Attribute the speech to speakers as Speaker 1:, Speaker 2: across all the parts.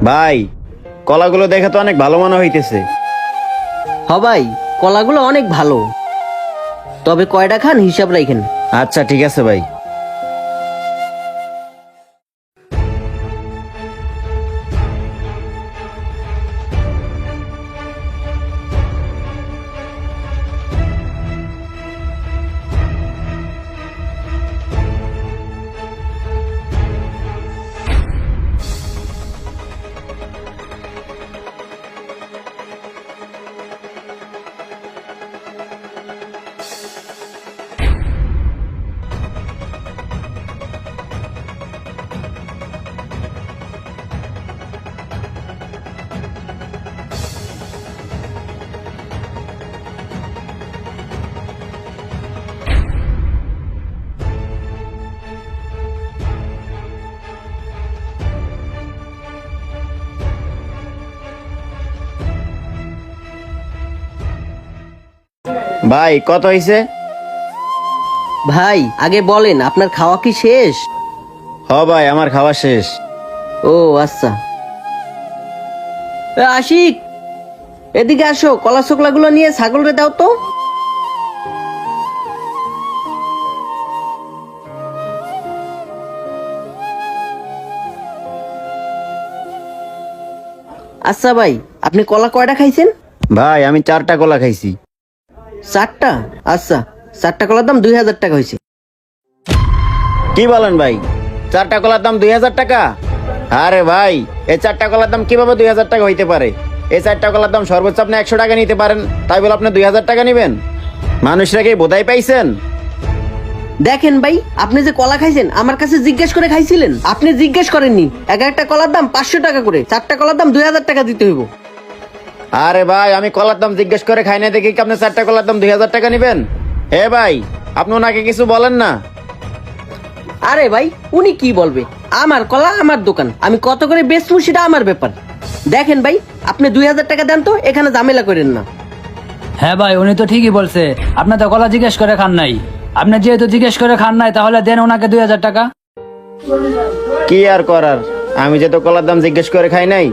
Speaker 1: ভাই, কলাগুলো দেখে তো অনেক ভালো মনে হইতেছে।
Speaker 2: হ ভাই, কলাগুলো অনেক ভালো, তবে কয়টা খান হিসাব রাখেন।
Speaker 1: আচ্ছা ঠিক আছে ভাই। ভাই কত হইছে?
Speaker 2: ভাই আগে বলেন, আপনার খাওয়া কি শেষ?
Speaker 1: হ ভাই, আমার খাওয়া শেষ।
Speaker 2: ও আচ্ছা। আশিক, এদিকে আসো, কলা শুকলাগুলো নিয়ে ছাগলরে দাও তো। আচ্ছা ভাই, আপনি কলা কয়টা খাইছেন?
Speaker 1: ভাই আমি 4টা কলা খাইছি।
Speaker 2: 4টা? আচ্ছা, 4টা কলার দাম 2000 টাকা হয়েছে।
Speaker 1: কি বলেন ভাই, 4টা কলার দাম 2000 টাকা? আরে ভাই, এই 4টা কলার দাম কিভাবে 2000 টাকা হইতে পারে? এই 4টা কলার দাম সর্বোচ্চ আপনি 100 টাকা নিতে পারেন, তাই বলে আপনি 2000 টাকা নিবেন? মানুষরা কি বোধাই পাইছেন?
Speaker 2: দেখেন ভাই, আপনি যে কলা খাইছেন আমার কাছে জিজ্ঞেস করে খাইছিলেন? আপনি জিজ্ঞেস করেননি। এক একটা কলার দাম 500 টাকা করে, 4টা কলার দাম 2000 টাকা দিতে হইব।
Speaker 1: আরে ভাই, আমি কলার দাম জিজ্ঞেস করে খাই না দেখি কি আপনি 4টা কলার দাম 2000 টাকা নিবেন? হে ভাই, আপনি ওনাকে কিছু বলেন না।
Speaker 2: আরে ভাই, উনি কি বলবে? আমার কলা আমার দোকান, আমি কত করে বেচবো সেটা আমার ব্যাপার। দেখেন ভাই, আপনি 2000 টাকা দেন তো, এখানে ঝামেলা করেন না।
Speaker 3: হ্যাঁ ভাই, উনি তো ঠিকই বলছে। আপনি তো কলা জিজ্ঞেস করে খান নাই। আপনি যেহেতু জিজ্ঞেস করে খান নাই, তাহলে দেন ওনাকে 2000 টাকা।
Speaker 1: কি আর করার, আমি যে তো কলার দাম জিজ্ঞেস করে খাই নাই,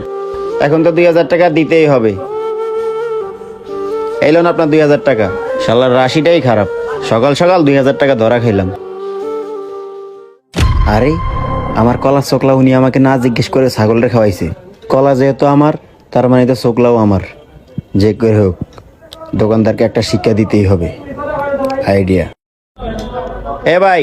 Speaker 1: এখন তো 2000 টাকা দিতেই হবে। এলেন আপনার 2000 টাকা। শালার রাশিটাই খারাপ, সকাল সকাল 2000 টাকা ধরা খাইলাম। আরে, আমার কলা চোকলা উনি আমাকে না জিজ্ঞেস করে ছাগলটা খাওয়াইছে। কলা যেহেতু আমার, তার মানে তো চোকলাও আমার। যে করে হোক, দোকানদারকে একটা শিক্ষা দিতেই হবে। আইডিয়া। এ ভাই,